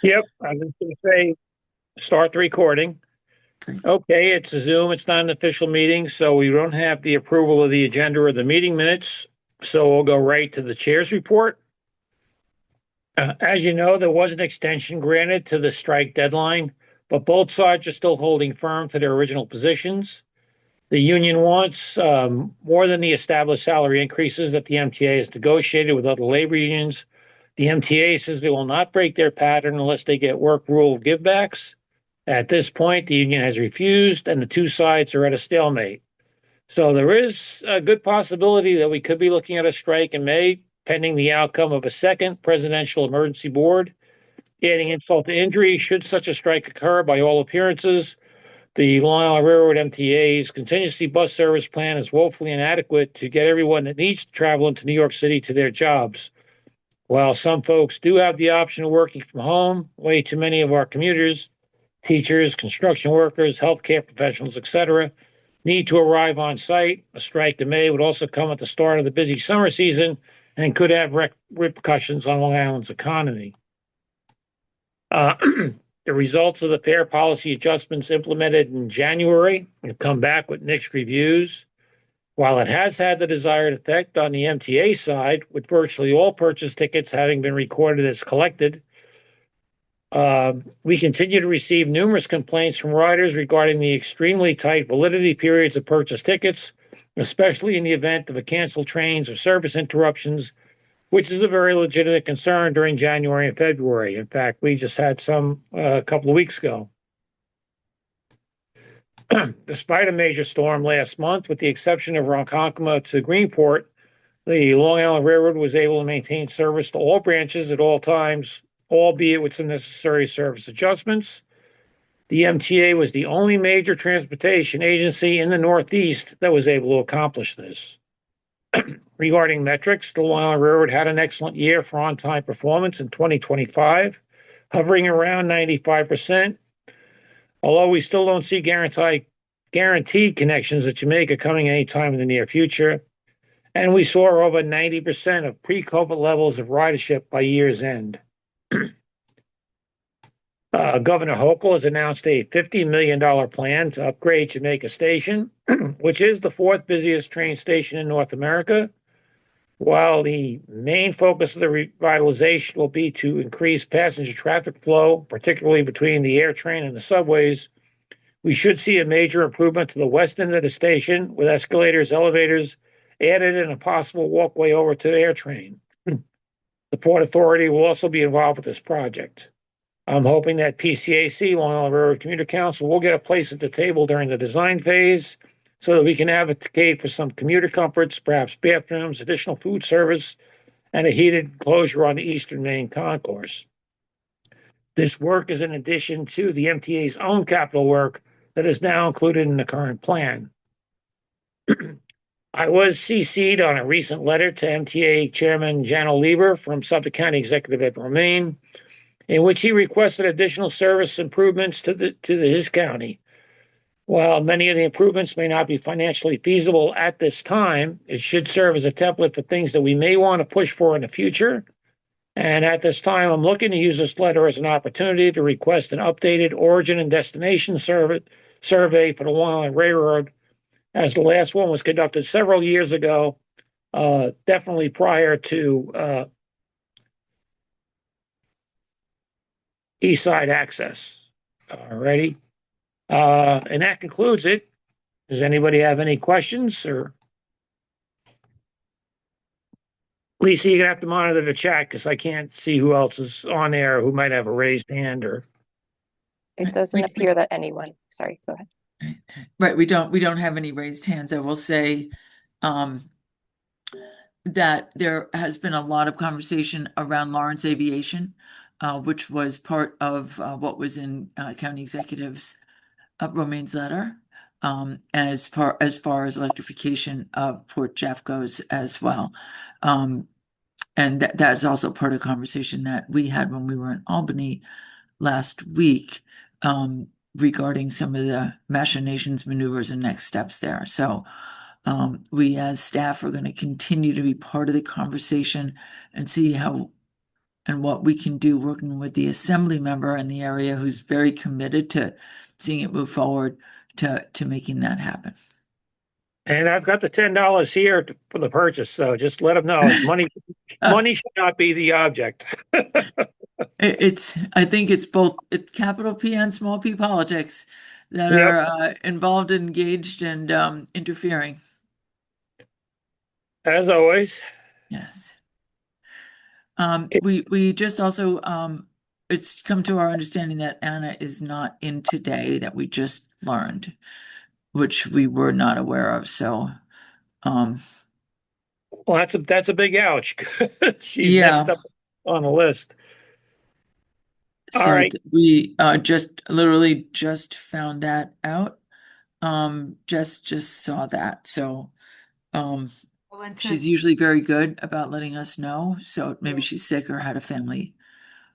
Yep, I was going to say, start the recording. Great. Okay, it's a Zoom. It's not an official meeting, so we don't have the approval of the agenda or the meeting minutes. So we'll go right to the chair's report. As you know, there was an extension granted to the strike deadline, but both sides are still holding firm to their original positions. The union wants more than the established salary increases that the MTA has negotiated with other labor unions. The MTA says they will not break their pattern unless they get work rule givebacks. At this point, the union has refused, and the two sides are at a stalemate. So there is a good possibility that we could be looking at a strike in May, pending the outcome of a second presidential emergency board. Adding insult to injury, should such a strike occur, by all appearances, the Long Island Railroad MTA's contingency bus service plan is woefully inadequate to get everyone that needs to travel into New York City to their jobs. While some folks do have the option of working from home, way too many of our commuters, teachers, construction workers, healthcare professionals, etc., need to arrive on site. A strike in May would also come at the start of the busy summer season and could have repercussions on Long Island's economy. The results of the fare policy adjustments implemented in January have come back with mixed reviews. While it has had the desired effect on the MTA side, with virtually all purchase tickets having been recorded as collected, we continue to receive numerous complaints from riders regarding the extremely tight validity periods of purchase tickets, especially in the event of a canceled trains or service interruptions, which is a very legitimate concern during January and February. In fact, we just had some a couple of weeks ago. Despite a major storm last month, with the exception of Ronkonkoma to Greenport, the Long Island Railroad was able to maintain service to all branches at all times, albeit with some necessary service adjustments. The MTA was the only major transportation agency in the Northeast that was able to accomplish this. Regarding metrics, the Long Island Railroad had an excellent year for on-time performance in 2025, hovering around 95%. Although we still don't see guaranteed connections at Jamaica coming anytime in the near future, and we saw over 90% of pre-COVID levels of ridership by year's end. Governor Hochul has announced a $50 million plan to upgrade Jamaica Station, which is the fourth busiest train station in North America. While the main focus of the revitalization will be to increase passenger traffic flow, particularly between the air train and the subways, we should see a major improvement to the west end of the station with escalators, elevators added, and a possible walkway over to the air train. The Port Authority will also be involved with this project. I'm hoping that PCAC, Long Island Railroad Commuter Council, will get a place at the table during the design phase so that we can advocate for some commuter comforts, perhaps bathrooms, additional food service, and a heated enclosure on the eastern main concourse. This work is in addition to the MTA's own capital work that is now included in the current plan. I was CC'd on a recent letter to MTA Chairman Janel Lieber from Suffolk County Executive Ed Romaine, in which he requested additional service improvements to his county. While many of the improvements may not be financially feasible at this time, it should serve as a template for things that we may want to push for in the future. And at this time, I'm looking to use this letter as an opportunity to request an updated origin and destination survey for the Long Island Railroad, as the last one was conducted several years ago, definitely prior to East Side access. All righty. And that concludes it. Does anybody have any questions? Or Lisa, you're gonna have to monitor the chat because I can't see who else is on there who might have a raised hand or. It doesn't appear that anyone. Sorry, go ahead. Right, we don't have any raised hands. I will say that there has been a lot of conversation around Lawrence Aviation, which was part of what was in County Executive's Romaine's letter, and as far as electrification of Port Jeff goes as well. And that's also part of the conversation that we had when we were in Albany last week, regarding some of the machinations, maneuvers, and next steps there. So we as staff are going to continue to be part of the conversation and see how and what we can do working with the assembly member in the area who's very committed to seeing it move forward to making that happen. And I've got the $10 here for the purchase, so just let them know. Money should not be the object. I think it's both capital P and small p politics that Yep. are involved, engaged, and interfering. As always. Yes. We just also it's come to our understanding that Anna is not in today, that we just learned, which we were not aware of. So Well, that's a big ouch. She's yeah. next up on the list. All So right. we just literally just found that out. Just saw that. So she's usually very good about letting us know. So maybe she's sick or had a family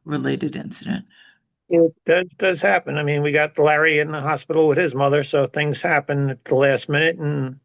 related incident. It does happen. I mean, we got Larry in the hospital with his mother, so things happen at the last minute. And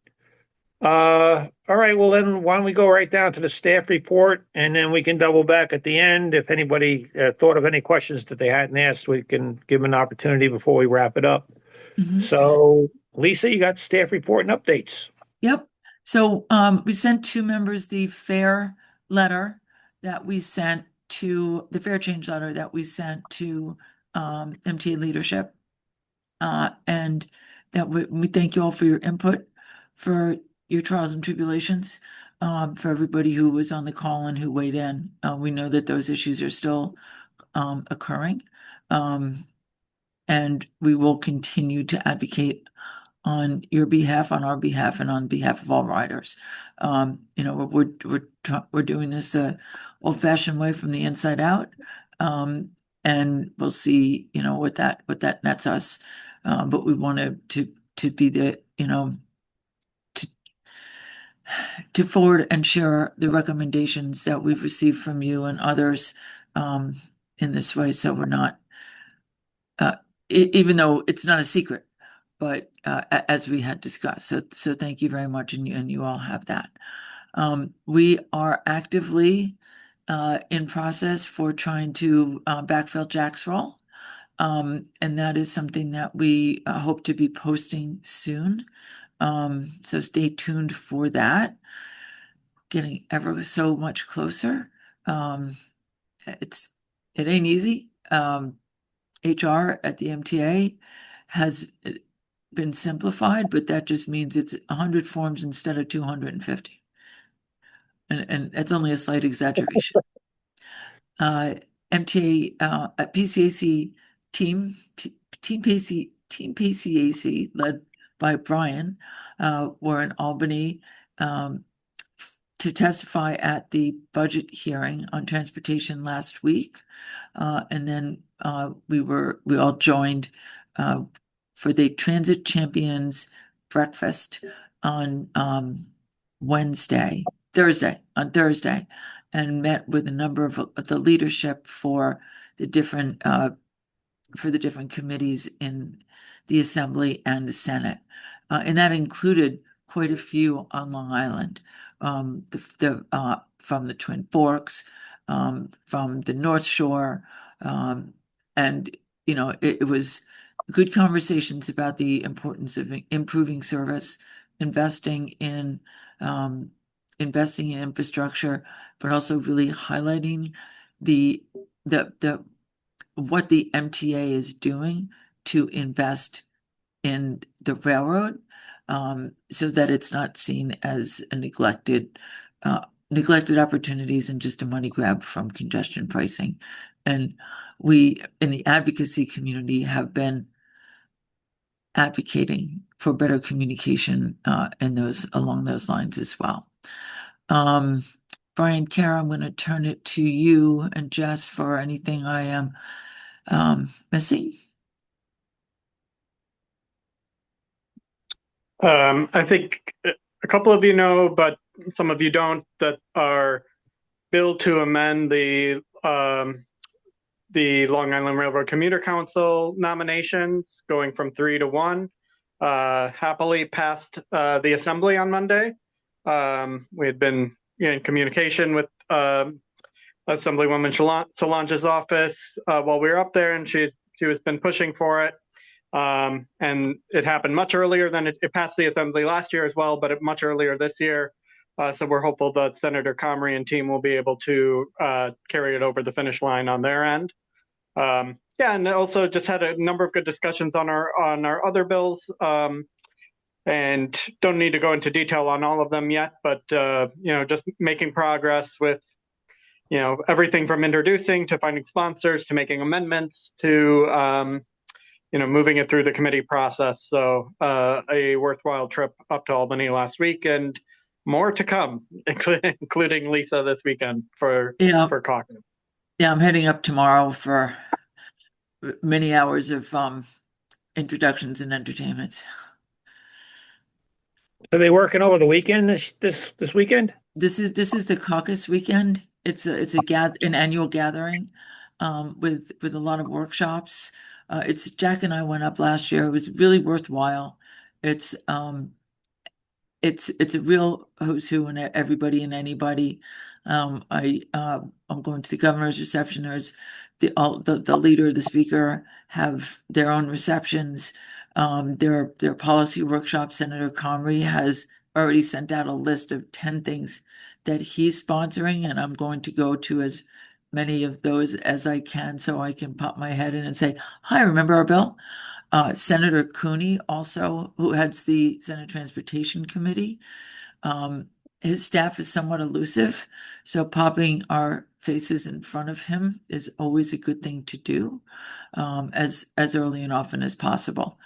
all right, well then, why don't we go right down to the staff report, and then we can double back at the end. If anybody thought of any questions that they hadn't asked, we can give them an opportunity before we wrap it up. Mhm. So, Lisa, you got staff report and updates. Yep. So we sent two members the fair letter that we sent to the fair change letter that we sent to MTA leadership. And that we thank you all for your input, for your trials and tribulations, for everybody who was on the call and who weighed in. We know that those issues are still occurring. And we will continue to advocate on your behalf, on our behalf, and on behalf of all riders. We're doing this old-fashioned way from the inside out, and we'll see, what that nets us. But we wanted to be the, to forward and share the recommendations that we've received from you and others in this way, so we're not, even though it's not a secret, but as we had discussed. So thank you very much, and you all have that. We are actively in process for trying to backfill Jack's role. And that is something that we hope to be posting soon. So stay tuned for that. Getting ever so much closer. It ain't easy. HR at the MTA has been simplified, but that just means it's 100 forms instead of 250. And that's only a slight exaggeration. MTA, PCAC team PCAC led by Brian, were in Albany to testify at the budget hearing on transportation last week. And then we all joined for the Transit Champions breakfast on Thursday, and met with a number of the leadership for the different committees in the Assembly and the Senate. And that included quite a few on Long Island, from the Twin Forks, from the North Shore, and it was good conversations about the importance of improving service, investing in infrastructure, but also really highlighting the what the MTA is doing to invest in the railroad, so that it's not seen as a neglected opportunities and just a money grab from congestion pricing. And we in the advocacy community have been advocating for better communication along those lines as well. Brian, Kara, I'm going to turn it to you and Jess for anything I am missing. I think a couple of you know, but some of you don't, that our bill to amend the Long Island Railroad Commuter Council nominations, going from 3 to 1, happily passed the Assembly on Monday. We had been in communication with Assemblywoman Solange's office while we were up there, and she has been pushing for it. And it happened much earlier than it passed the assembly last year as well, but much earlier this year. So we're hopeful that Senator Comrie and team will be able to carry it over the finish line on their end. Yeah, and also just had a number of good discussions on our other bills. And don't need to go into detail on all of them yet, but just making progress with everything from introducing to finding sponsors to making amendments to moving it through the committee process. So a worthwhile trip up to Albany last week, and more to come, including Lisa this weekend for caucus. Yeah, I'm heading up tomorrow for many hours of introductions and entertainments. Are they working over the weekend this weekend? This is the caucus weekend. It's an annual gathering with a lot of workshops. It's Jack and I went up last year. It was really worthwhile. It's a real who's who and everybody and anybody. I'm going to the governor's reception. There's the leader, the speaker have their own receptions. Their policy workshops. Senator Comrie has already sent out a list of 10 things that he's sponsoring, and I'm going to go to as many of those as I can so I can pop my head in and say, hi, remember our bill? Senator Cooney also, who heads the Senate Transportation Committee, his staff is somewhat elusive, so popping our faces in front of him is always a good thing to do, as early and often as possible.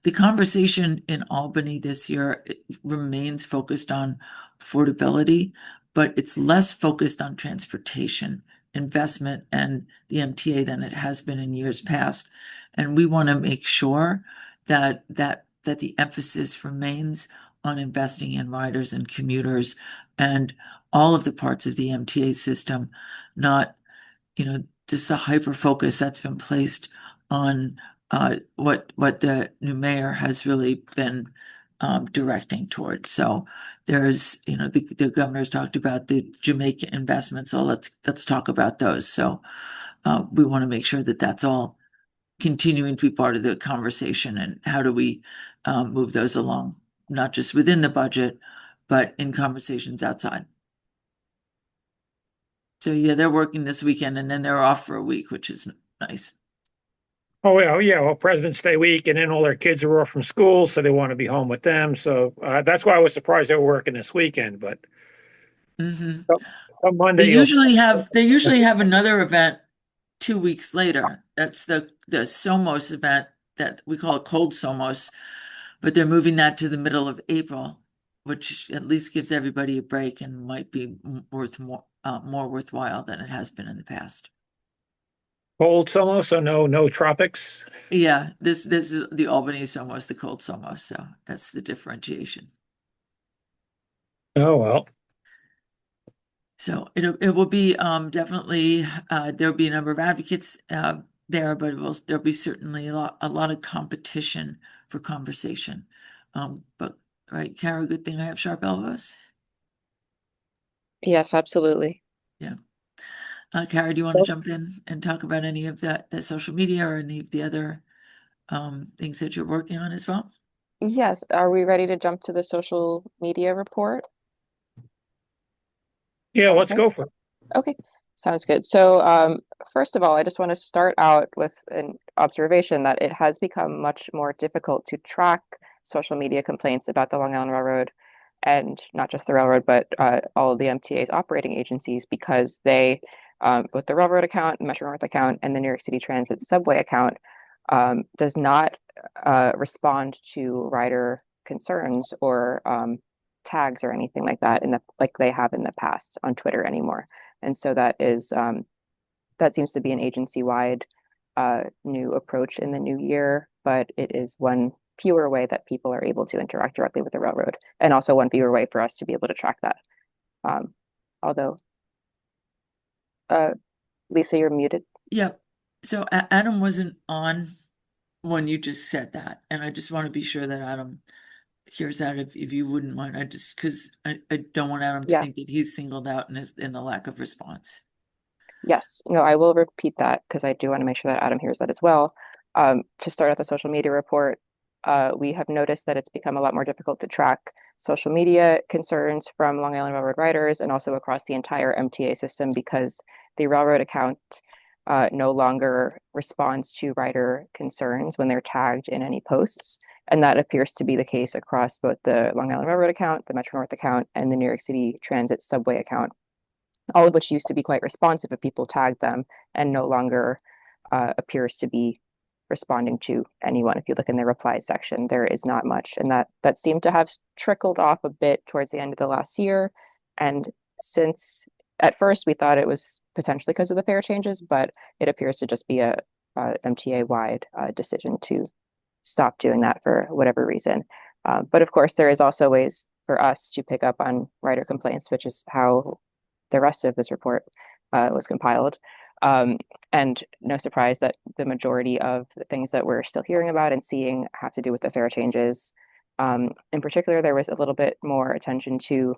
The conversation in Albany this year remains focused on affordability, but it's less focused on transportation, investment, and the MTA than it has been in years past. And we want to make sure that the emphasis remains on investing in riders and commuters and all of the parts of the MTA system, not just a hyper focus that's been placed on what the new mayor has really been directing towards. So there's the governor's talked about the Jamaica investments. So let's talk about those. So we want to make sure that that's all continuing to be part of the conversation, and how do we move those along, not just within the budget, but in conversations outside. So yeah, they're working this weekend and then they're off for a week, which is nice. Oh yeah. Well, President's Day week, and then all their kids are off from school, so they want to be home with them. So that's why I was surprised they were working this weekend. But Mm-hmm. on Monday, They usually have another event 2 weeks later. That's the Somos event that we call Cold Somos, but they're moving that to the middle of April, which at least gives everybody a break and might be more worthwhile than it has been in the past. cold summer, so no tropics. Yeah, this is the Albany Somos, the Cold Somos, so that's the differentiation. Oh well. So it will be definitely there'll be a number of advocates there, but there'll be certainly a lot of competition for conversation. But right, Kara, good thing I have sharp elbows. Yes, absolutely. Yeah. Kara, do you want to jump in and talk about any of the social media or any of the other things that you're working on as well? Yes, are we ready to jump to the social media report? Yeah, let's Okay. go for it. Okay, sounds good. So first of all, I just want to start out with an observation that it has become much more difficult to track social media complaints about the Long Island Railroad, and not just the railroad, but all of the MTA's operating agencies, because they, both the railroad account, Metro North account, and the New York City Transit subway account, does not respond to rider concerns or tags or anything like that like they have in the past on Twitter anymore. And so that seems to be an agency-wide new approach in the new year, but it is one fewer way that people are able to interact directly with the railroad, and also one fewer way for us to be able to track that. Although, Lisa, you're muted. Yeah. So Adam wasn't on when you just said that, and I just want to be sure that Adam hears that, if you wouldn't mind. Because I don't want Adam to think that he's singled out in the lack of response. Yes, no, I will repeat that because I do want to make sure that Adam hears that as well. To start out the social media report, we have noticed that it's become a lot more difficult to track social media concerns from Long Island Railroad riders and also across the entire MTA system because the railroad account no longer responds to rider concerns when they're tagged in any posts. And that appears to be the case across both the Long Island Railroad account, the Metro North account, and the New York City Transit subway account, all of which used to be quite responsive if people tagged them and no longer appears to be responding to anyone. If you look in the replies section, there is not much. And that seemed to have trickled off a bit towards the end of the last year. And since at first we thought it was potentially because of the fare changes, but it appears to just be a MTA-wide decision to stop doing that for whatever reason. But of course, there is also ways for us to pick up on rider complaints, which is how the rest of this report was compiled. And no surprise that the majority of the things that we're still hearing about and seeing have to do with the fare changes. In particular, there was a little bit more attention to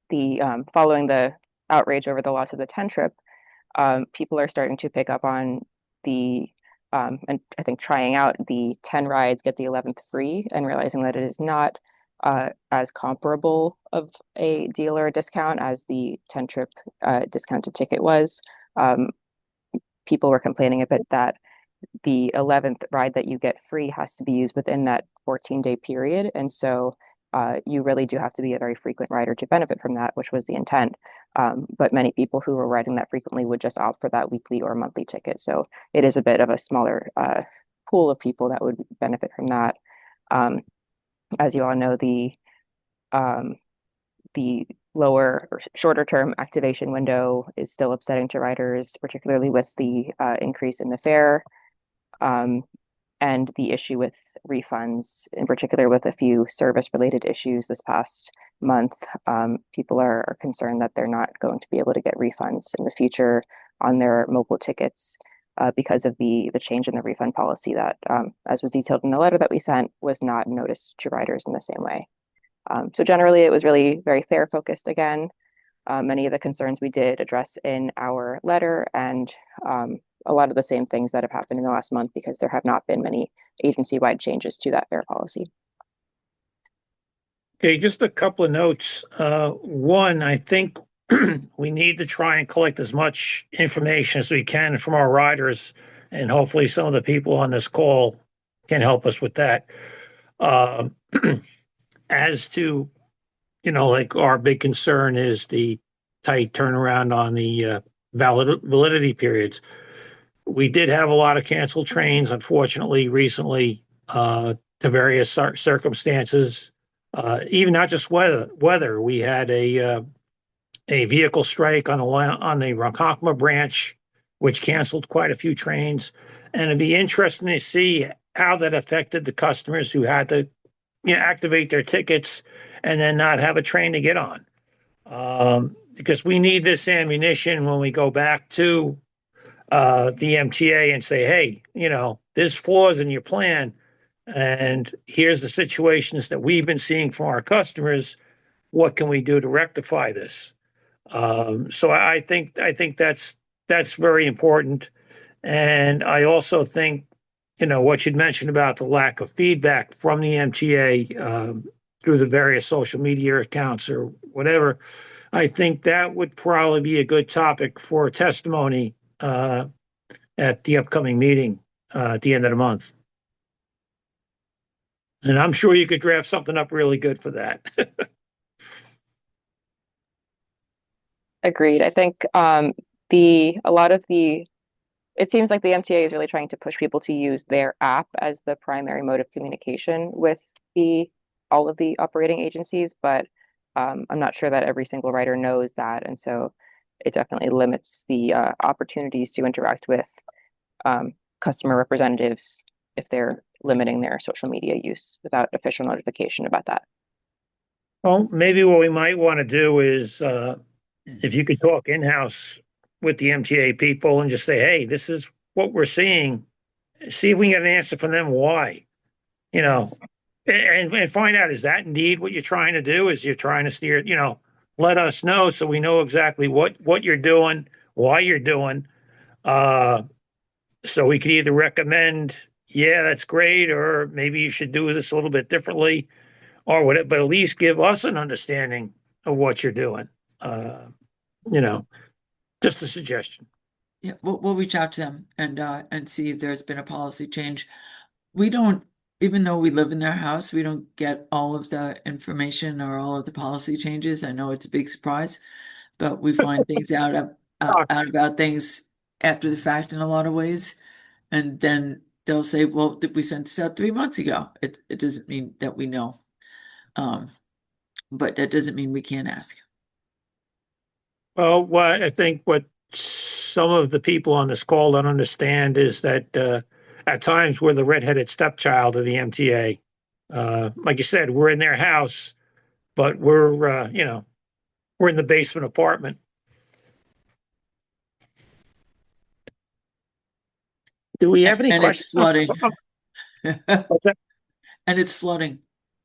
the following the outrage over the loss of the 10 trip. People are starting to pick up on the and I think trying out the 10 rides, get the 11th free, and realizing that it is not as comparable of a deal or a discount as the 10 trip discounted ticket was. People were complaining a bit that the 11th ride that you get free has to be used within that 14-day period. And so you really do have to be a very frequent rider to benefit from that, which was the intent. But many people who were riding that frequently would just opt for that weekly or monthly ticket. So it is a bit of a smaller pool of people that would benefit from that. As you all know, the lower or shorter term activation window is still upsetting to riders, particularly with the increase in the fare. And the issue with refunds, in particular with a few service-related issues this past month, people are concerned that they're not going to be able to get refunds in the future on their mobile tickets because of the change in the refund policy that, as was detailed in the letter that we sent, was not noticed to riders in the same way. So generally, it was really very fare focused again. Many of the concerns we did address in our letter, and a lot of the same things that have happened in the last month because there have not been many agency-wide changes to that fare policy. Okay, just a couple of notes. One, I think we need to try and collect as much information as we can from our riders, and hopefully some of the people on this call can help us with that. As to, like our big concern is the tight turnaround on the validity periods. We did have a lot of canceled trains, unfortunately, recently, to various circumstances. Even not just weather. We had a vehicle strike on the Ronkonkoma branch, which canceled quite a few trains, and it'd be interesting to see how that affected the customers who had to activate their tickets and then not have a train to get on. Because we need this ammunition when we go back to the MTA and say, hey, there's flaws in your plan, and here's the situations that we've been seeing from our customers. What can we do to rectify this? So I think that's very important, and I also think what you'd mentioned about the lack of feedback from the MTA through the various social media accounts or whatever. I think that would probably be a good topic for testimony at the upcoming meeting at the end of the month. And I'm sure you could draft something up really good for that. Agreed. I think it seems like the MTA is really trying to push people to use their app as the primary mode of communication with all of the operating agencies, but I'm not sure that every single rider knows that, and so it definitely limits the opportunities to interact with customer representatives if they're limiting their social media use without official notification about that. Well, maybe what we might want to do is if you could talk in-house with the MTA people and just say, hey, this is what we're seeing. See if we can get an answer from them why. And find out, is that indeed what you're trying to do? Is you're trying to steer, let us know so we know exactly what you're doing, why you're doing. So we could either recommend, yeah, that's great, or maybe you should do this a little bit differently, or whatever, but at least give us an understanding of what you're doing. You know, just a suggestion. Yeah, we'll reach out to them and see if there's been a policy change. We don't, even though we live in their house, we don't get all of the information or all of the policy changes. I know it's a big surprise, but we find things out about things after the fact in a lot of ways. And then they'll say, well, we sent this out 3 months ago. It doesn't mean that we know. But that doesn't mean we can't ask. Well, what I think what some of the people on this call don't understand is that at times we're the redheaded stepchild of the MTA. Like you said, we're in their house, but we're we're in the basement apartment. Do we have any And questions? it's flooding. What's that? And it's flooding.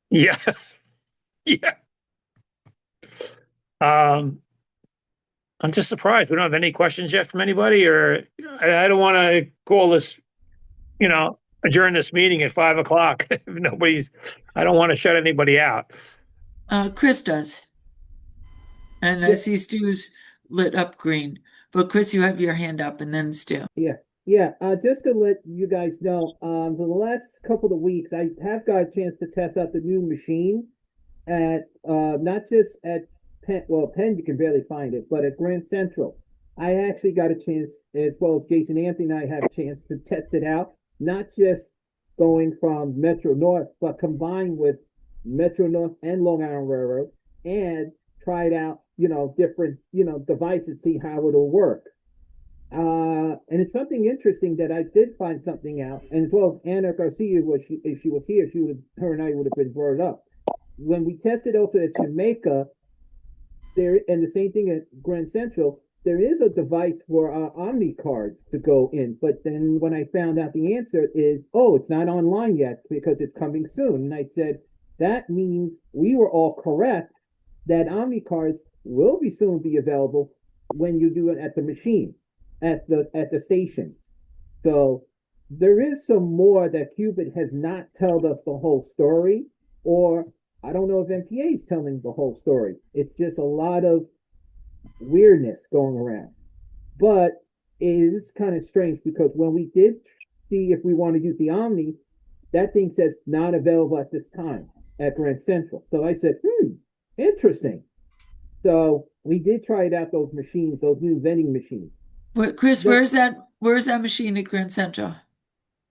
Yeah. Yeah. I'm just surprised we don't have any questions yet from anybody, or I don't want to call this, adjourn this meeting at 5:00. If nobody's, I don't want to shut anybody out. Chris does. And I see Stu's lit up green. But Chris, you have your hand up, and then Stu. Yeah. Just to let you guys know, for the last couple of weeks, I have got a chance to test out the new machine at not just at Penn. Well, Penn you can barely find it, but at Grand Central, I actually got a chance, as well as Jason Anthony and I had a chance to test it out. Not just going from Metro North, but combined with Metro North and Long Island Railroad, and try it out, different, devices, see how it'll work. And it's something interesting that I did find something out, and as well as Anna Garcia, if she was here, her and I would have been brought up. When we tested also at Jamaica, there, and the same thing at Grand Central, there is a device for Omni cards to go in. But then when I found out the answer is, oh, it's not online yet because it's coming soon. And I said, that means we were all correct that Omni cards will be soon be available when you do it at the machine, at the stations. So there is some more that Qubit has not told us the whole story, or I don't know if MTA is telling the whole story. It's just a lot of weirdness going around. But it is kind of strange because when we did see if we want to use the Omni, that thing says not available at this time at Grand Central. So I said, interesting. So we did try it out, those machines, those new vending machines. Wait, Chris, where's that machine at Grand Central?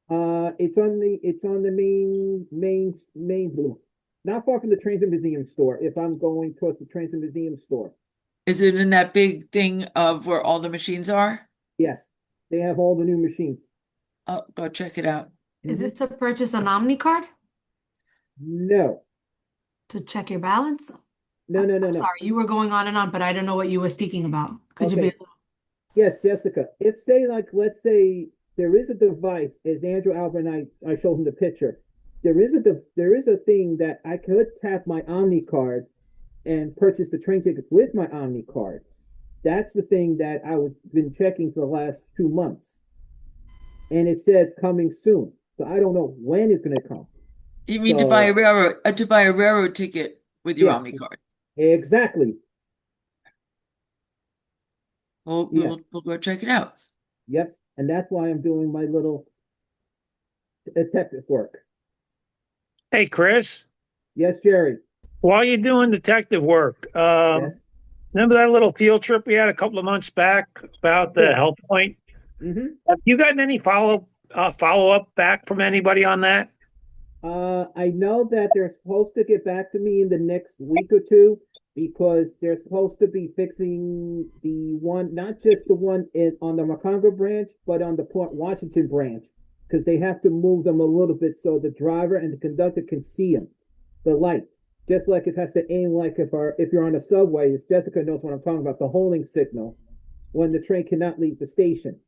It's on the main, not far from the Trains and Museum store. If I'm going towards the Trains and Museum store. Is it in that big thing of where all the machines are? Yes, they have all the new machines. I'll go check it out. Is this to purchase an Omni card? No. To check your balance? No. Sorry, you were going on and on, but I don't know what you were speaking about. Could you be? Yes, Jessica. Let's say there is a device, as Andrew Albert and I showed him the picture. There is a thing that I could tap my Omni card and purchase the train tickets with my Omni card. That's the thing that I was been checking for the last 2 months. And it says coming soon. So I don't know when it's gonna come. You mean to buy a railroad ticket with your Omni card? Exactly. We'll go check it out. Yep. And that's why I'm doing my little detective work. Hey, Chris. Yes, Jerry. While you're doing detective work, Yes. remember that little field trip we had a couple of months back about the Health Point? Mm-hmm. Have you gotten any follow up back from anybody on that? I know that they're supposed to get back to me in the next week or two because they're supposed to be fixing the one, not just the one on the Macomber branch, but on the Port Washington branch, because they have to move them a little bit so the driver and the conductor can see them, the light. Just like it has to aim like if you're on a subway, as Jessica knows what I'm talking about, the holding signal when the train cannot leave the station.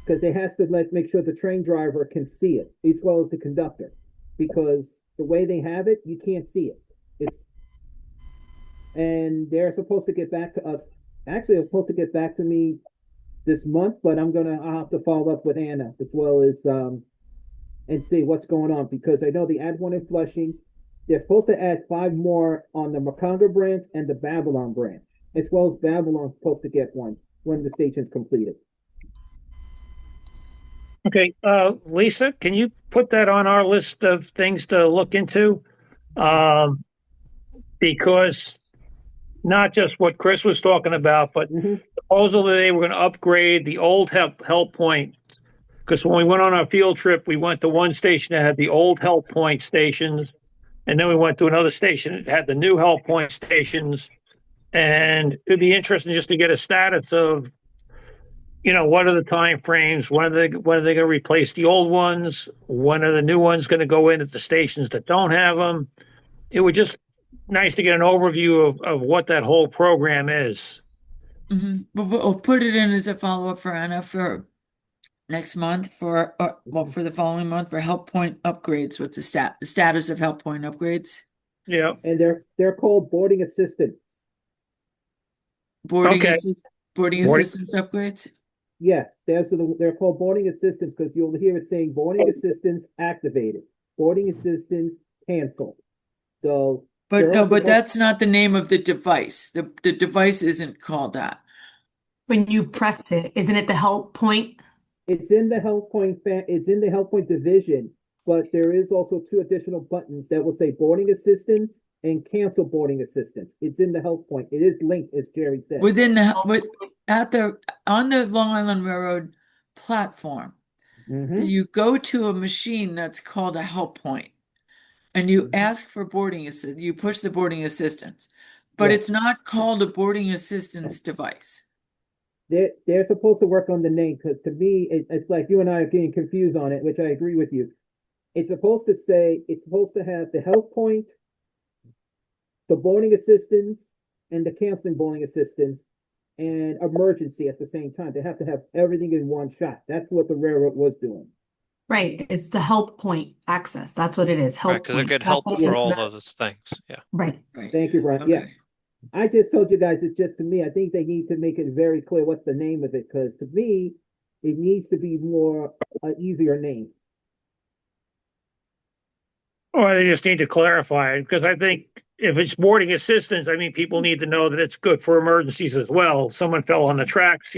Because they has to make sure the train driver can see it, as well as the conductor. Because the way they have it, you can't see it. And they're supposed to get back to us. Actually, they're supposed to get back to me this month, but I'll have to follow up with Anna as well as and see what's going on, because I know they add one in Flushing. They're supposed to add 5 more on the Macanga branch and the Babylon branch, as well as Babylon's supposed to get one when the station's completed. Okay, Lisa, can you put that on our list of things to look into? Because not just what Chris was talking about, but supposedly they were going to upgrade the old help point. Because when we went on our field trip, we went to one station that had the old help point stations, and then we went to another station that had the new help point stations. And it'd be interesting just to get a status of, what are the time frames? When are they going to replace the old ones? When are the new ones going to go in at the stations that don't have them? It would just nice to get an overview of what that whole program is. But we'll put it in as a follow-up for Anna for next month for the following month for help point upgrades. What's the status of help point upgrades? Yeah. And they're called boarding assistants. Boarding Okay. assistance upgrades? Yes, they're called boarding assistants because you'll hear it saying boarding assistants activated, boarding assistants canceled. So, But that's not the name of the device. The device isn't called that. When you press it, isn't it the help point? it's in the help point. It's in the help point division, but there is also 2 additional buttons that will say boarding assistance and cancel boarding assistance. It's in the help point. It is linked, as Jerry said. On the Long Island Railroad platform, you go to a machine that's called a help point, and you ask for boarding assistance. You push the boarding assistance, but it's not called a boarding assistance device. They're supposed to work on the name, because to me, it's like you and I are getting confused on it, which I agree with you. It's supposed to have the help point, the boarding assistance, and the canceling boarding assistance, and emergency at the same time. They have to have everything in one shot. That's what the railroad was doing. Right. It's the help point access. That's what it is. Help Right, because it point. could That's help what it for is. all those things. Yeah. Right. Thank you, Brian. Yeah. I just told you guys, it's just to me, I think they need to make it very clear what's the name of it, because to me, it needs to be more easier name. Or they just need to clarify it, because I think if it's boarding assistance, I mean, people need to know that it's good for emergencies as well. Someone fell on the tracks,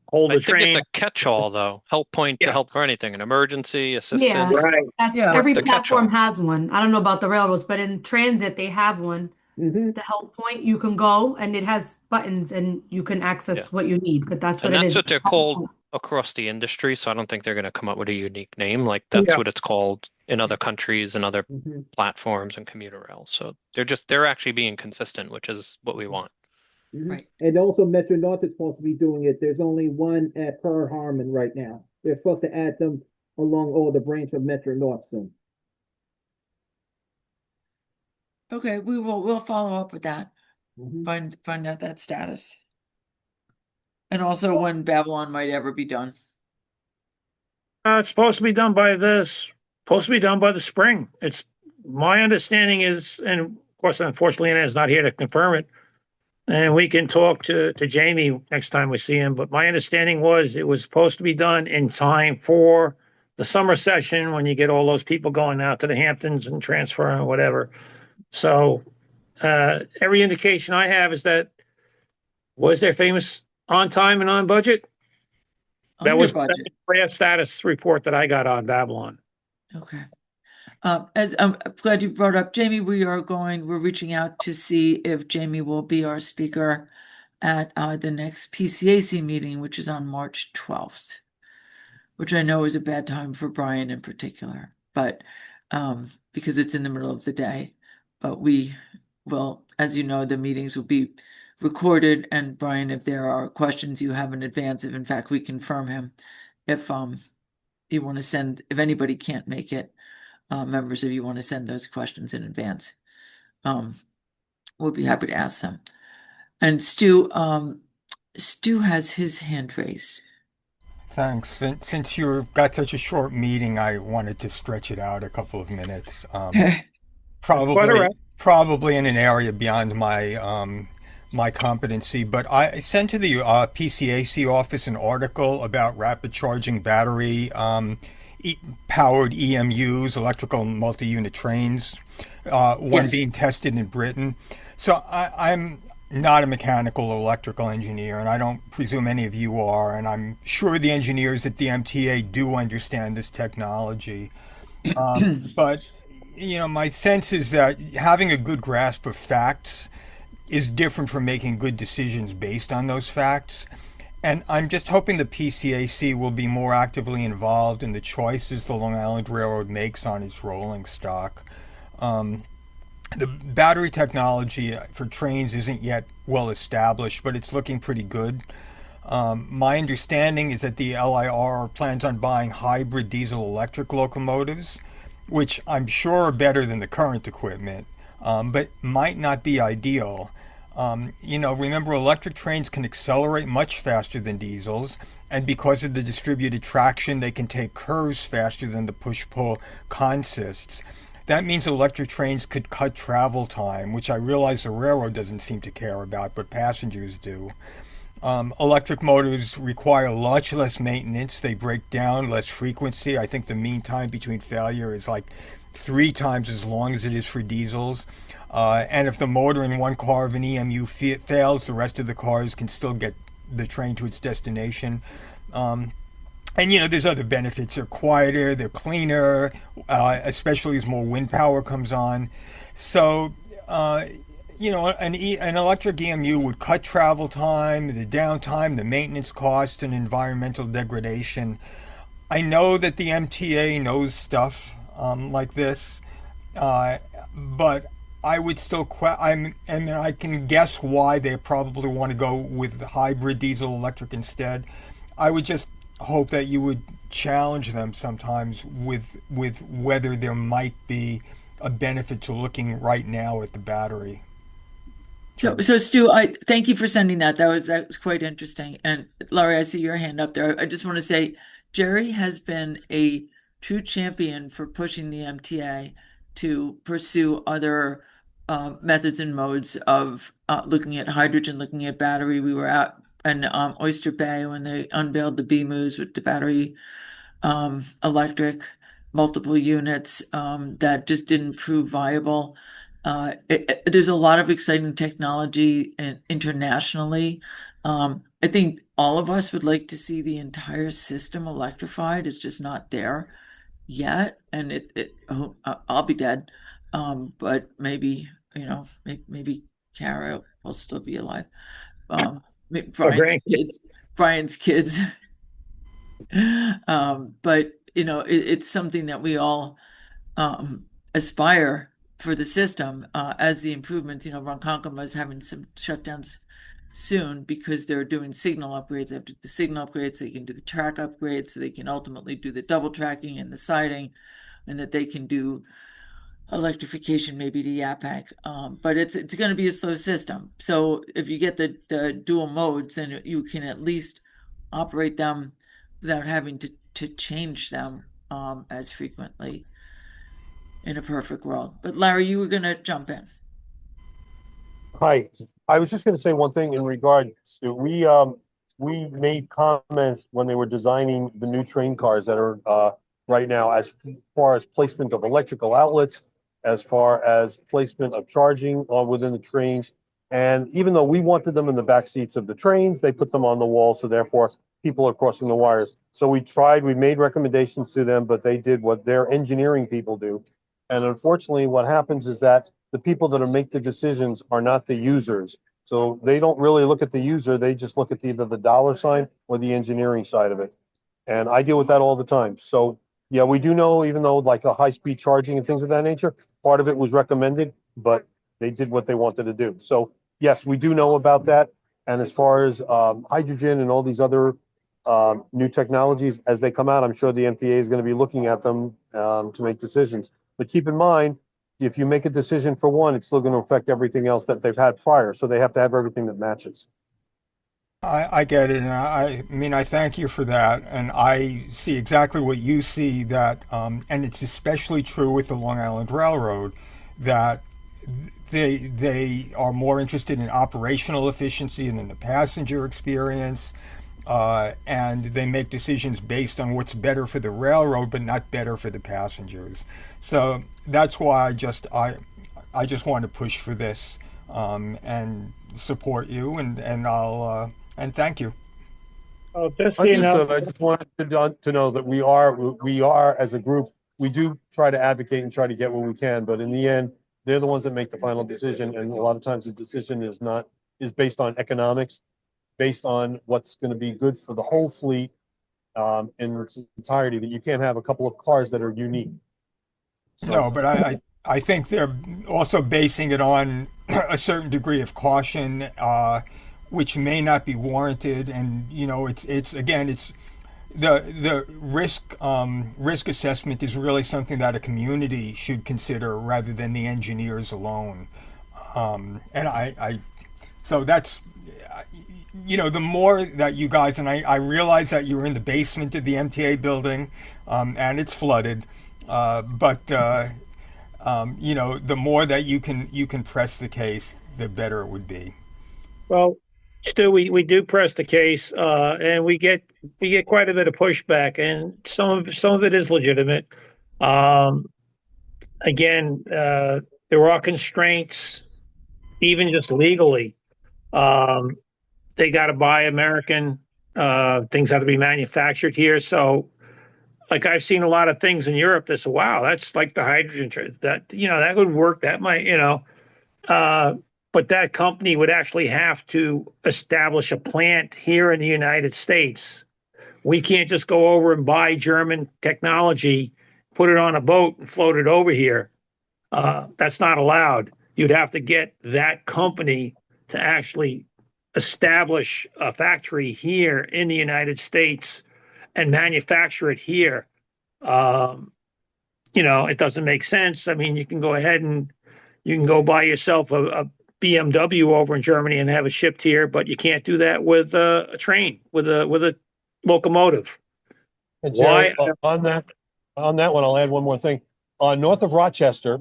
hold the train. I think it's a catch-all, though. Help point to help for anything, an emergency, assistance. Yeah, Right. every The platform catch-all. has one. I don't know about the railroads, but in transit they have one. The help point, you can go and it has buttons and you can access what you need. But that's what And it is. that's what It's a they're help call point. across the industry, so I don't think they're going to come up with a unique name. Like that's what it's called in other countries and other platforms and commuter rails. So they're actually being consistent, which is what we want. Right. And also Metro North is supposed to be doing it. There's only one at Pearl Harmon right now. They're supposed to add them along all the branch of Metro North soon. Okay, we'll follow up with that. Find out that status. And also when Babylon might ever be done. It's supposed to be done by the spring. It's my understanding is, and of course, unfortunately, Anna is not here to confirm it. And we can talk to Jamie next time we see him. But my understanding was it was supposed to be done in time for the summer session when you get all those people going out to the Hamptons and transferring whatever. So every indication I have is that was their famous on time and on budget. That was the last status report that I got on Babylon. Okay. As I'm glad you brought up Jamie, we're reaching out to see if Jamie will be our speaker at the next PCAC meeting, which is on March 12th, which I know is a bad time for Brian in particular, but because it's in the middle of the day. But we will, as you know, the meetings will be recorded, and Brian, if there are questions you have in advance, if in fact we confirm him, if you want to send, if anybody can't make it, members, if you want to send those questions in advance, we'll be happy to ask them. And Stu has his hand raised. Thanks. Since you've got such a short meeting, I wanted to stretch it out a couple of minutes. Probably in an area beyond my my competency, but I sent to the PCAC office an article about rapid charging battery powered EMUs, electrical multi-unit trains, one Yes. being tested in Britain. So I'm not a mechanical or electrical engineer, and I don't presume any of you are, and I'm sure the engineers at the MTA do understand this technology. But, my sense is that having a good grasp of facts is different from making good decisions based on those facts. And I'm just hoping the PCAC will be more actively involved in the choices the Long Island Railroad makes on its rolling stock. The battery technology for trains isn't yet well established, but it's looking pretty good. My understanding is that the LIR plans on buying hybrid diesel electric locomotives, which I'm sure are better than the current equipment, but might not be ideal. Remember, electric trains can accelerate much faster than diesels, and because of the distributed traction, they can take curves faster than the push-pull consists. That means electric trains could cut travel time, which I realize the railroad doesn't seem to care about, but passengers do. Electric motors require much less maintenance. They break down less frequency. I think the mean time between failure is like 3 times as long as it is for diesels. And if the motor in one car of an EMU fails, the rest of the cars can still get the train to its destination. And there's other benefits. They're quieter, they're cleaner, especially as more wind power comes on. So, an electric EMU would cut travel time, the downtime, the maintenance costs, and environmental degradation. I know that the MTA knows stuff like this, but I would still I can guess why they probably want to go with hybrid diesel electric instead. I would just hope that you would challenge them sometimes with whether there might be a benefit to looking right now at the battery. So Stu, I thank you for sending that. That was quite interesting. And Laurie, I see your hand up there. I just want to say Jerry has been a true champion for pushing the MTA to pursue other methods and modes of looking at hydrogen, looking at battery. We were out in Oyster Bay when they unveiled the BMUs with the battery electric, multiple units that just didn't prove viable. There's a lot of exciting technology internationally. I think all of us would like to see the entire system electrified. It's just not there yet, and I'll be dead. But maybe maybe Kara will still be alive. Brian's kids. But it's something that we all aspire for the system as the improvements. Ronkonkoma is having some shutdowns soon because they're doing signal upgrades. They have to do the signal upgrades, so they can do the track upgrades, so they can ultimately do the double tracking and the siding, and that they can do electrification maybe to Yapak. But it's going to be a slow system. So if you get the dual modes, then you can at least operate them without having to change them as frequently in a perfect world. But Larry, you were going to jump in. Hi, I was just going to say one thing in regard to we made comments when they were designing the new train cars that are right now, as far as placement of electrical outlets, as far as placement of charging within the trains. And even though we wanted them in the back seats of the trains, they put them on the wall, so therefore people are crossing the wires. So we made recommendations to them, but they did what their engineering people do. And unfortunately, what happens is that the people that make the decisions are not the users. So they don't really look at the user, they just look at either the dollar sign or the engineering side of it. And I deal with that all the time. So yeah, we do know, even though like a high-speed charging and things of that nature, part of it was recommended, but they did what they wanted to do. So yes, we do know about that. And as far as hydrogen and all these other new technologies, as they come out, I'm sure the MTA is going to be looking at them to make decisions. But keep in mind, if you make a decision for one, it's still going to affect everything else that they've had prior. So they have to have everything that matches. I get it, and I thank you for that, and I see exactly what you see, that, and it's especially true with the Long Island Railroad, that they are more interested in operational efficiency than the passenger experience. And they make decisions based on what's better for the railroad, but not better for the passengers. So that's why I just want to push for this and support you, and I'll and thank you. Just so you know, Understood. I just wanted to know that we are as a group, we do try to advocate and try to get what we can, but in the end, they're the ones that make the final decision, and a lot of times the decision is based on economics, based on what's going to be good for the whole fleet in its entirety, that you can't have a couple of cars that are unique. So, No, but I think they're also basing it on a certain degree of caution, which may not be warranted. And it's again, it's the risk assessment is really something that a community should consider rather than the engineers alone. And so that's the more that you guys, and I realize that you're in the basement of the MTA building, and it's flooded, but the more that you can press the case, the better it would be. well, Stu, we do press the case, and we get quite a bit of pushback, and some of it is legitimate. Again, there are constraints, even just legally. They got to buy American. Things have to be manufactured here. So, like, I've seen a lot of things in Europe that say, wow, that's like the hydrogen that that would work. That might but that company would actually have to establish a plant here in the United States. We can't just go over and buy German technology, put it on a boat, and float it over here. That's not allowed. You'd have to get that company to actually establish a factory here in the United States and manufacture it here. It doesn't make sense. I mean, you can go ahead and you can go buy yourself a BMW over in Germany and have it shipped here, but you can't do that with a train, with a locomotive. and Jerry, on that one, I'll add one more thing. North of Rochester,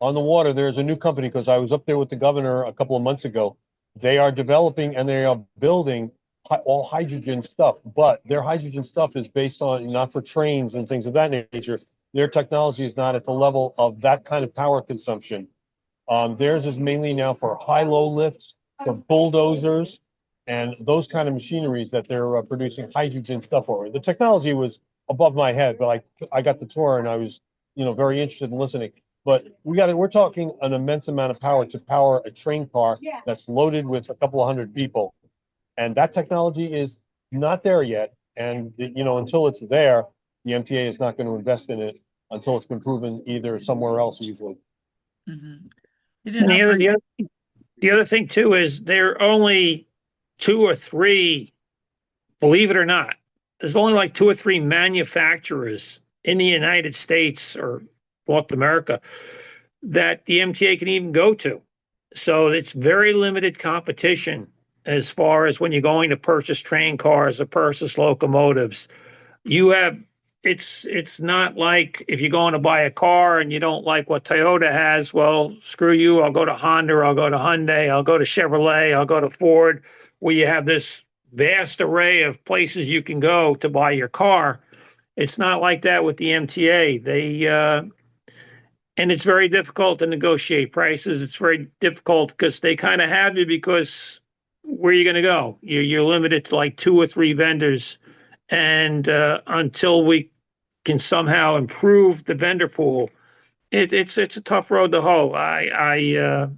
on the water, there's a new company, because I was up there with the governor a couple of months ago. They are developing and they are building all hydrogen stuff, but their hydrogen stuff is based on not for trains and things of that nature. Their technology is not at the level of that kind of power consumption. Theirs is mainly now for high-low lifts, for bulldozers, and those kind of machineries that they're producing hydrogen stuff for. The technology was above my head, but I got the tour and I was very interested in listening. But we're talking an immense amount of power to power a train car that's loaded with a couple of hundred people. And that technology is not there yet. And, until it's there, the MTA is not going to invest in it until it's been proven either somewhere else usually. Mm-hmm. And the other thing too is there are only 2 or 3, believe it or not, there's only like 2 or 3 manufacturers in the United States or North America that the MTA can even go to. So it's very limited competition as far as when you're going to purchase train cars or purchase locomotives. It's not like if you're going to buy a car and you don't like what Toyota has, well, screw you, I'll go to Honda, I'll go to Hyundai, I'll go to Chevrolet, I'll go to Ford, where you have this vast array of places you can go to buy your car. It's not like that with the MTA. And it's very difficult to negotiate prices. It's very difficult because they kind of have you, because where are you going to go? You're limited to like 2 or 3 vendors. And until we can somehow improve the vendor pool, it's a tough road to hoe. I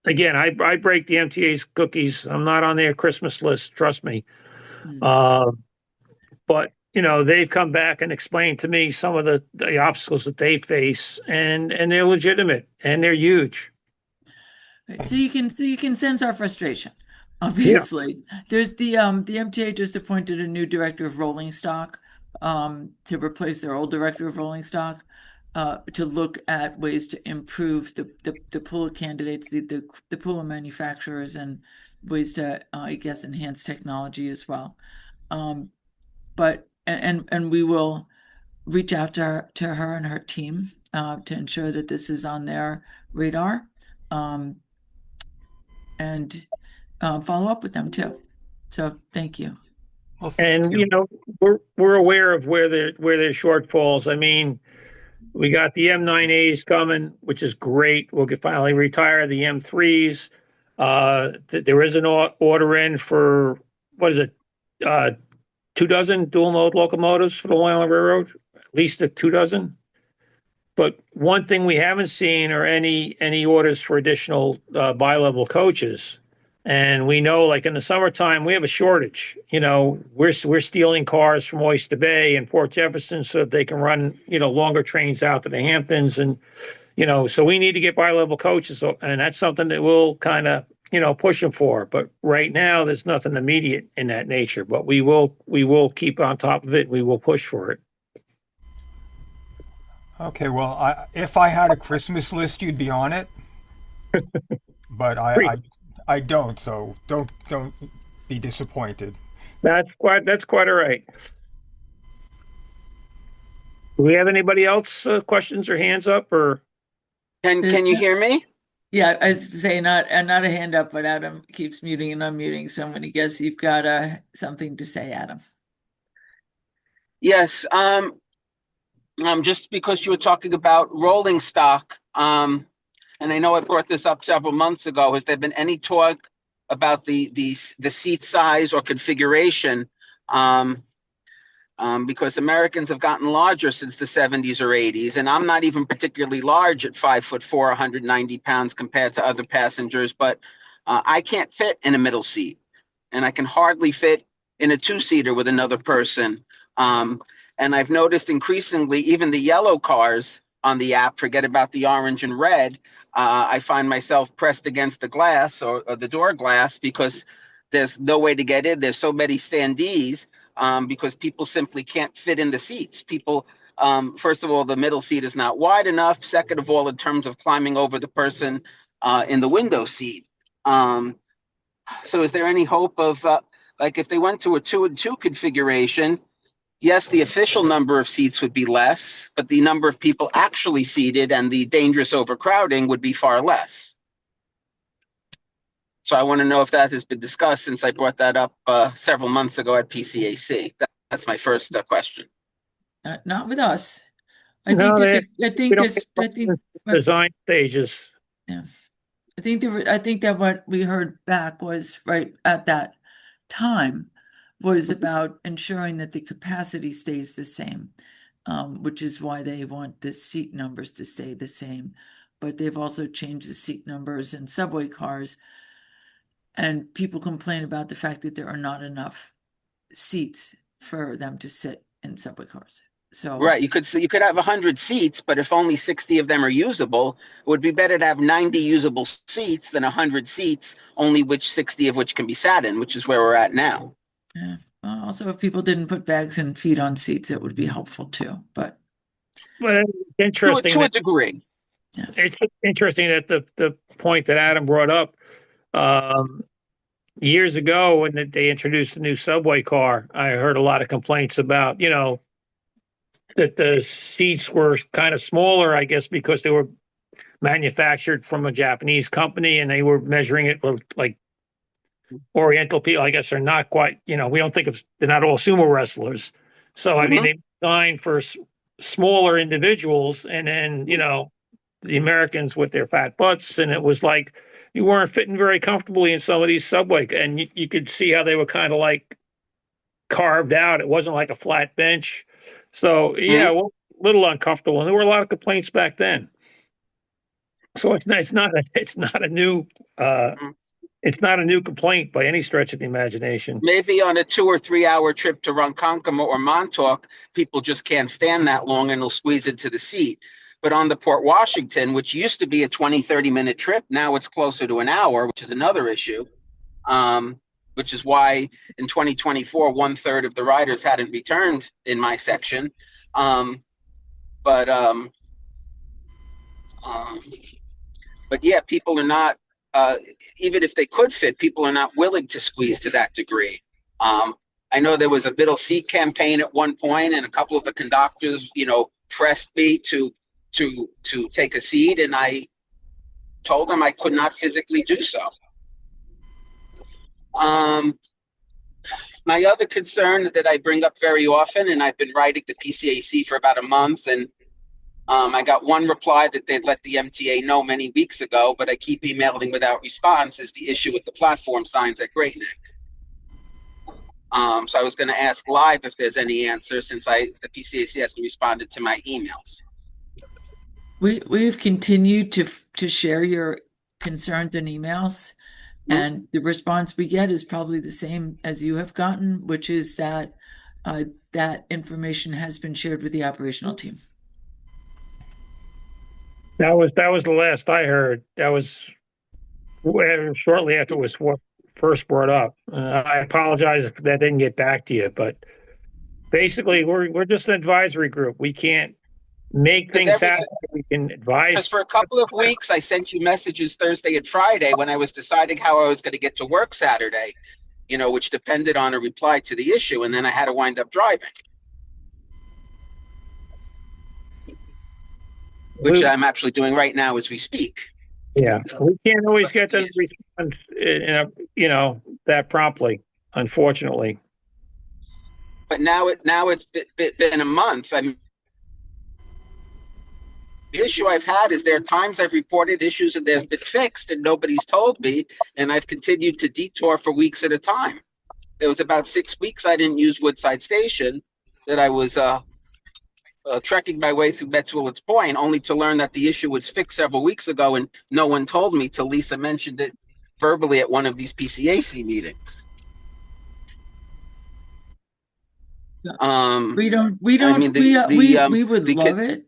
break the MTA's cookies. I'm not on their Christmas list, trust me. But they've come back and explained to me some of the obstacles that they face, and they're legitimate and they're huge. So you can sense our frustration. Obviously, there's the MTA just appointed a new director of rolling stock to replace their old director of rolling stock, to look at ways to improve the pool of candidates, the pool of manufacturers, and ways to I guess enhance technology as well. But we will reach out to her and her team to ensure that this is on their radar. and follow up with them too. So thank you. Well, And, you know, we're aware of where there's shortfalls. I mean, we got the M9As coming, which is great. We'll finally retire the M3s. There is an order in for, what is it? 24 dual mode locomotives for the Long Island Railroad, at least 24. But one thing we haven't seen are any orders for additional bi-level coaches. And we know, like in the summertime, we have a shortage. You know, we're stealing cars from Oyster Bay and Port Jefferson so that they can run, you know, longer trains out to the Hamptons. And, you know, so we need to get bi-level coaches. And that's something that we'll kind of, you know, push them for. But right now, there's nothing immediate in that nature. But we will keep on top of it. We will push for it. okay, well, if I had a Christmas list, you'd be on it. But I don't, so don't be disappointed. That's quite all right. Do we have anybody else questions or hands up or? Can you hear me? Yeah, I was to say not a hand up, but Adam keeps muting and unmuting. So I'm going to guess you've got something to say, Adam. Yes. Just because you were talking about rolling stock, and I know I brought this up several months ago, has there been any talk about the seat size or configuration? Because Americans have gotten larger since the 70s or 80s, and I'm not even particularly large at 5'4", 190 pounds compared to other passengers, but I can't fit in a middle seat, and I can hardly fit in a two-seater with another person. And I've noticed increasingly, even the yellow cars on the app, forget about the orange and red, I find myself pressed against the glass or the door glass because there's no way to get in. There's so many standees because people simply can't fit in the seats. People, first of all, the middle seat is not wide enough. Second of all, in terms of climbing over the person in the window seat. So is there any hope of, like if they went to a 2-and-2 configuration, yes, the official number of seats would be less, but the number of people actually seated and the dangerous overcrowding would be far less. So I want to know if that has been discussed since I brought that up several months ago at PCAC. That's my first question. Not with us. Design stages. Yeah, I think that what we heard back was right at that time was about ensuring that the capacity stays the same, which is why they want the seat numbers to stay the same. But they've also changed the seat numbers in subway cars. And people complain about the fact that there are not enough seats for them to sit in subway cars. So right, you could have 100 seats, but if only 60 of them are usable, it would be better to have 90 usable seats than 100 seats, only 60 of which can be sat in, which is where we're at now. Yeah. Also, if people didn't put bags and feet on seats, it would be helpful too. But it's interesting to a degree. Yeah. It's interesting that the point that Adam brought up years ago when they introduced the new subway car, I heard a lot of complaints about, you know, that the seats were kind of smaller, I guess, because they were manufactured from a Japanese company and they were measuring it with like Oriental people. I guess they're not quite, you know, we don't think of, they're not all sumo wrestlers. So, I mean, they designed for smaller individuals and then, you know, the Americans with their fat butts. And it was like, you weren't fitting very comfortably in some of these subway. And you could see how they were kind of like carved out. It wasn't like a flat bench. So, yeah, well, a little uncomfortable. And there were a lot of complaints back then. So it's not a new complaint by any stretch of the imagination. Maybe on a 2 or 3 hour trip to Ronkonkoma or Montauk, people just can't stand that long and they'll squeeze into the seat. But on the Port Washington, which used to be a 20, 30-minute trip, now it's closer to an hour, which is another issue, which is why in 2024, 1/3 of the riders hadn't returned in my section. But yeah, people are not, even if they could fit, people are not willing to squeeze to that degree. I know there was a middle seat campaign at one point, and a couple of the conductors, you know, pressed me to take a seat, and I told them I could not physically do so. My other concern that I bring up very often, and I've been writing the PCAC for about a month, and I got one reply that they'd let the MTA know many weeks ago, but I keep emailing without response, is the issue with the platform signs at Great Neck. So I was going to ask live if there's any answer, since the PCAC hasn't responded to my emails. We've continued to share your concerns and emails, and the response we get is probably the same as you have gotten, which is that that information has been shared with the operational team. That was the last I heard. That was shortly after it was first brought up. I apologize if that didn't get back to you, but basically we're just an advisory group. We can't make things happen. We can advise. Because for a couple of weeks, I sent you messages Thursday and Friday when I was deciding how I was going to get to work Saturday, which depended on a reply to the issue, and then I had to wind up driving. Which I'm actually doing right now as we speak. Yeah, we can't always get the response, that promptly, unfortunately. But now it's been a month. I mean, the issue I've had is there are times I've reported issues and they've been fixed and nobody's told me, and I've continued to detour for weeks at a time. There was about 6 weeks I didn't use Woodside Station, that I was trekking my way through Metz Willets Point, only to learn that the issue was fixed several weeks ago, and no one told me till Lisa mentioned it verbally at one of these PCAC meetings. We would love it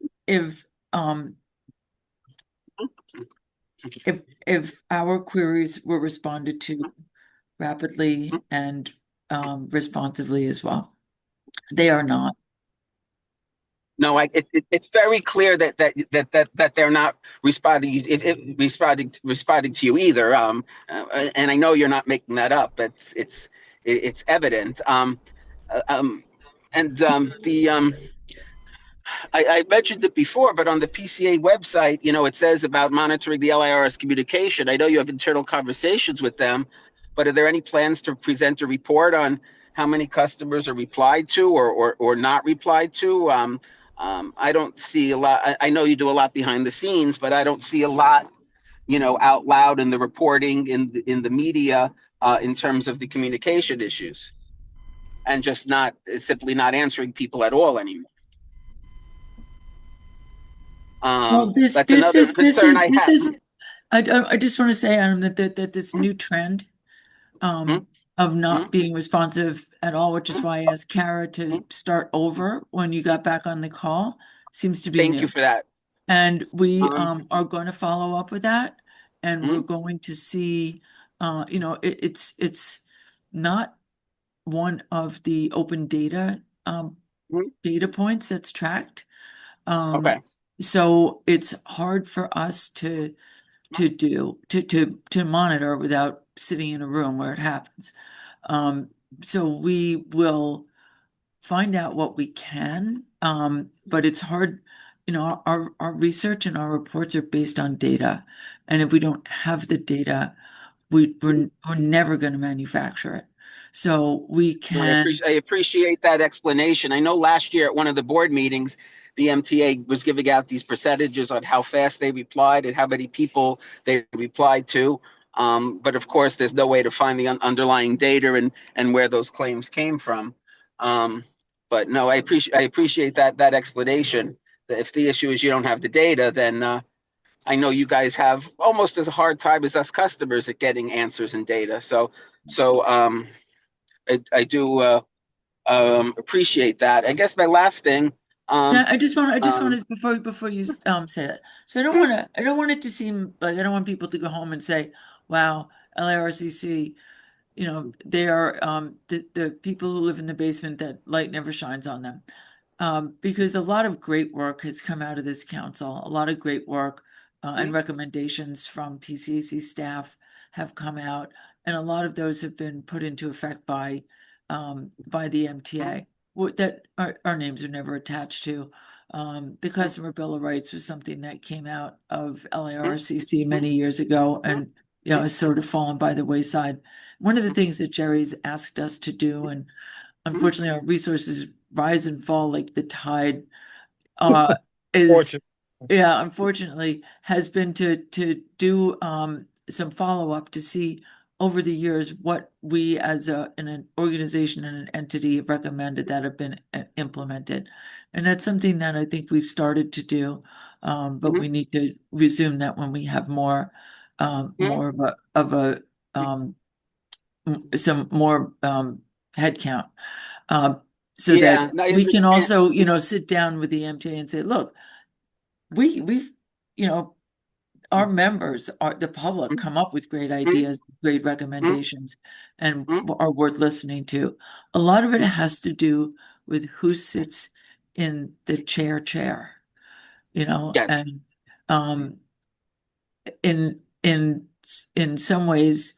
if our queries were responded to rapidly and responsively as well. They are not. No, it's very clear that they're not responding to you either. And I know you're not making that up, but it's evident. I mentioned it before, but on the PCA website, it says about monitoring the LIRRCC communication. I know you have internal conversations with them, but are there any plans to present a report on how many customers are replied to or not replied to? I don't see a lot. I know you do a lot behind the scenes, but I don't see a lot, out loud in the reporting in the media in terms of the communication issues, and just simply not answering people at all anymore. That's another concern I have. I just want to say, Adam, that this new trend of not being responsive at all, which is why I asked Kara to start over when you got back on the call, seems to be Thank new. you for that. And we are going to follow up with that, and we're going to see, it's not one of the open data data points that's tracked. Okay. So it's hard for us to monitor without sitting in a room where it happens. So we will find out what we can, but it's hard. Our research and our reports are based on data, and if we don't have the data, we're never going to manufacture it. So we can. I appreciate that explanation. I know last year at one of the board meetings, the MTA was giving out these percentages on how fast they replied and how many people they replied to. But of course, there's no way to find the underlying data and where those claims came from. But no, I appreciate that explanation. That if the issue is you don't have the data, then I know you guys have almost as hard time as us customers at getting answers and data. So I do appreciate that. I guess my last thing. I just want to before you say that. So I don't want it to seem like, I don't want people to go home and say, "Wow, LIRRCC, they are the people who live in the basement that light never shines on them," because a lot of great work has come out of this council. A lot of great work and recommendations from PCAC staff have come out, and a lot of those have been put into effect by the MTA. That our names are never attached to. The Customer Bill of Rights was something that came out of LIRRCC many years ago and, has sort of fallen by the wayside. One of the things that Jerry's asked us to do, and unfortunately our resources rise and fall like the tide, is, unfortunately, has been to do some follow-up to see over the years what we as an organization and an entity have recommended that have been implemented. And that's something that I think we've started to do, but we need to resume that when we have more of a some more headcount. So that we can also, sit down with the MTA and say, look, we've, our members, the public, come up with great ideas, great recommendations, and are worth listening to. A lot of it has to do with who sits in the chair, Yes. and in some ways,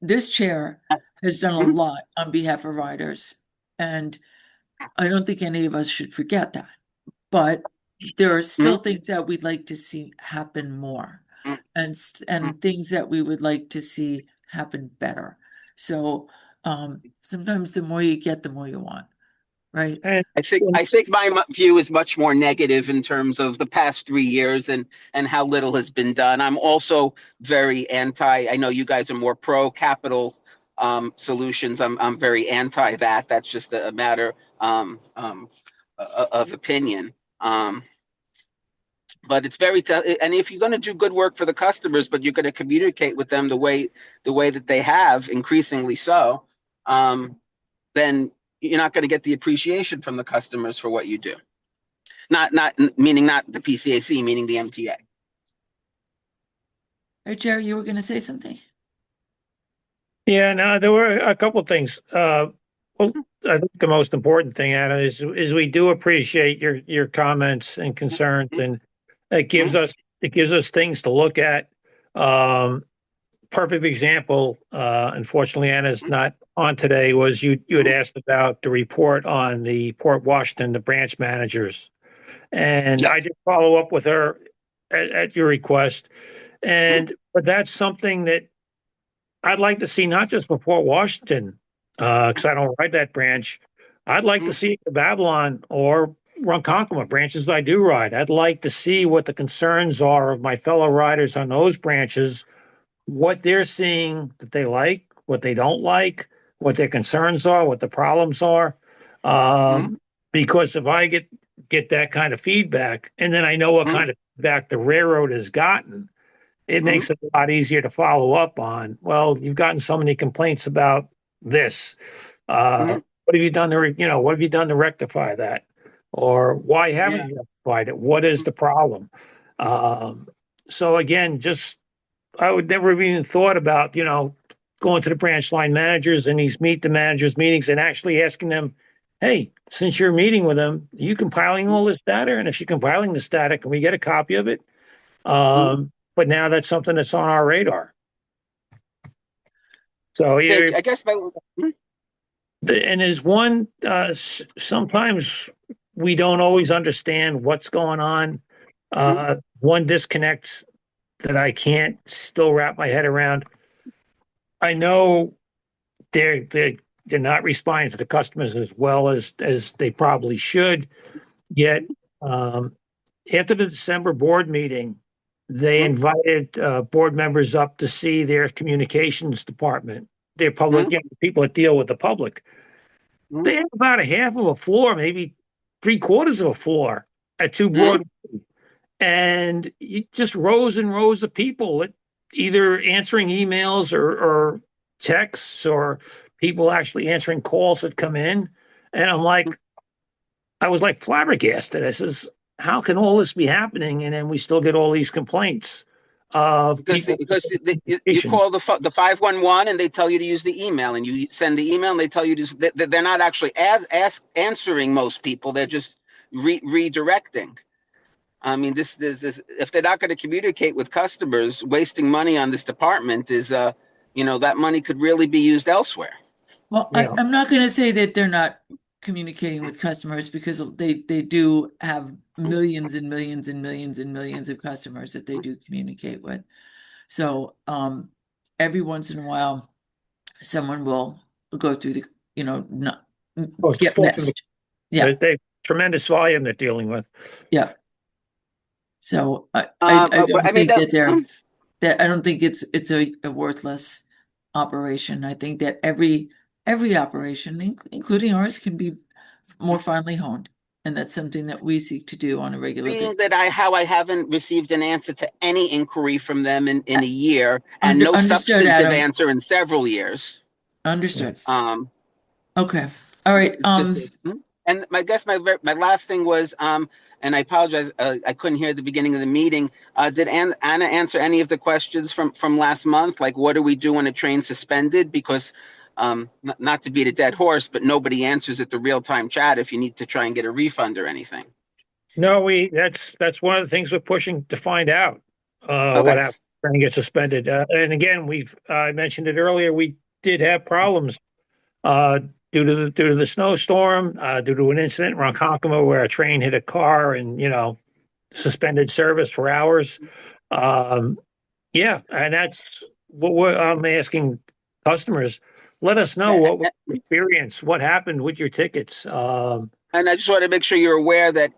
this chair has done a lot on behalf of riders, and I don't think any of us should forget that. But there are still things that we'd like to see happen more, and things that we would like to see happen better. So sometimes the more you get, the more you want, right? And I think my view is much more negative in terms of the past 3 years and how little has been done. I'm also very anti. I know you guys are more pro capital solutions. I'm very anti that. That's just a matter of opinion. But it's very and if you're going to do good work for the customers, but you're going to communicate with them the way that they have, increasingly so, then you're not going to get the appreciation from the customers for what you do. Not meaning not the PCAC, meaning the MTA. Hey, Jerry, you were going to say something? Yeah, no, there were a couple of things. Well, I think the most important thing, Anna, is we do appreciate your comments and concerns, and it gives us things to look at. Perfect example, unfortunately, Anna's not on today, was you had asked about the report on the Port Washington, the branch managers. And I did follow up with her at your request. But that's something that I'd like to see, not just for Port Washington, because I don't ride that branch. I'd like to see the Babylon or Ronkonkoma branches I do ride. I'd like to see what the concerns are of my fellow riders on those branches, what they're seeing that they like, what they don't like, what their concerns are, what the problems are. Because if I get that kind of feedback, and then I know what kind of feedback the railroad has gotten, it makes it a lot easier to follow up on. Well, you've gotten so many complaints about this. What have you done to, what have you done to rectify that? Or why haven't you rectified it? What is the problem? So again, I would never have even thought about, going to the branch line managers and these meet the managers meetings and actually asking them, hey, since you're meeting with them, are you compiling all this data? And if you're compiling this data, can we get a copy of it? But now that's something that's on our radar. So I guess and there's one, sometimes we don't always understand what's going on. One disconnect that I can't still wrap my head around. I know they're not responding to the customers as well as they probably should. Yet, after the December board meeting, they invited board members up to see their communications department, their public, people that deal with the public. They have about a half of a floor, maybe 3/4 of a floor at 2 Broadway. And just rows and rows of people either answering emails or texts, or people actually answering calls that come in. And I was like flabbergasted. I says, how can all this be happening? And then we still get all these complaints of because you call the 511 and they tell you to use the email, and you send the email and they tell you they're not actually answering most people. They're just redirecting. I mean, this if they're not going to communicate with customers, wasting money on this department is, that money could really be used elsewhere. Well, I'm not going to say that they're not communicating with customers because they do have millions and millions and millions and millions of customers that they do communicate with. So every once in a while, someone will go through the, not get missed. Yeah, They tremendous volume they're dealing with. yeah. So I I don't mean, think that I don't think it's a worthless operation. I think that every operation, including ours, can be more finely honed, and that's something that we seek to do on a regular being basis. that I haven't received an answer to any inquiry from them in a year, and no Understood, substantive Adam. answer in several years. Understood. Okay. All right. And I guess my last thing was, and I apologize, I couldn't hear the beginning of the meeting. Did Anna answer any of the questions from last month? Like, what do we do when a train's suspended? Because, not to beat a dead horse, but nobody answers at the real-time chat if you need to try and get a refund or anything. No, that's one of the things we're pushing to find out. Okay. What happened and get suspended. And again, I mentioned it earlier. We did have problems due to the snowstorm, due to an incident in Ronkonkoma where a train hit a car and suspended service for hours. Yeah, and that's what I'm asking customers. Let us know what was your experience, what happened with your tickets. And I just want to make sure you're aware that,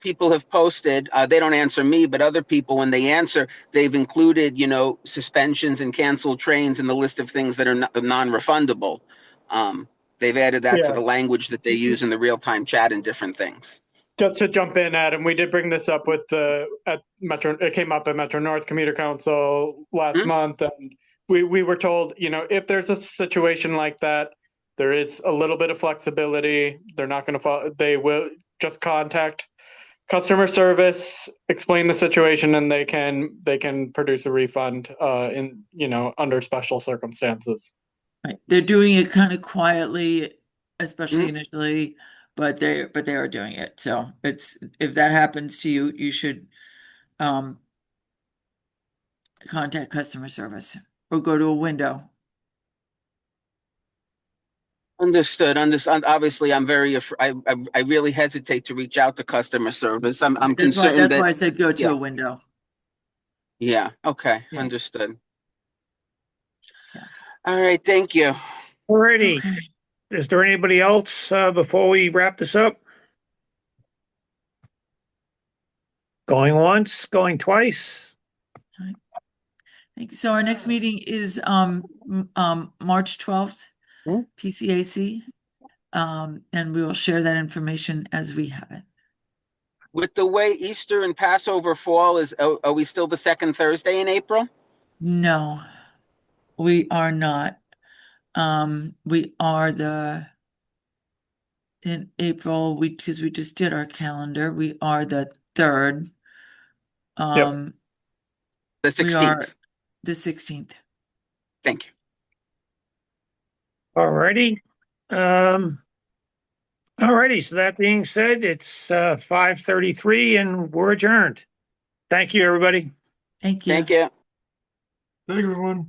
people have posted, they don't answer me, but other people, when they answer, they've included, suspensions and canceled trains in the list of things that are non-refundable. They've added that to the language that they use in the real-time chat and different things. Just to jump in, Adam, we did bring this up at Metro. It came up at Metro North Commuter Council last month, and we were told, if there's a situation like that, there is a little bit of flexibility. They're not going to follow. They will just contact customer service, explain the situation, and they can produce a refund under special circumstances. Right. They're doing it kind of quietly, especially initially, but they are doing it. So if that happens to you, you should contact customer service or go to a window. Understood. Obviously, I'm very I really hesitate to reach out to customer service. I'm concerned that's why I said go to a window. Yeah. Okay. Yeah. Understood. Yeah. All right. Thank you. Alrighty. Okay. Is there anybody else before we wrap this up? Going once, going twice. Thank you. So our next meeting is March 12th, PCAC, and we will share that information as we have it. With the way Easter and Passover fall, are we still the second Thursday in April? No, we are not. We are in April, because we just did our calendar, we are the 3rd. The 16th. We are the 16th. Thank you. Alrighty. Alrighty. So that being said, it's 5:33 and we're adjourned. Thank you, everybody. Thank you. Thank you. Thank you, everyone.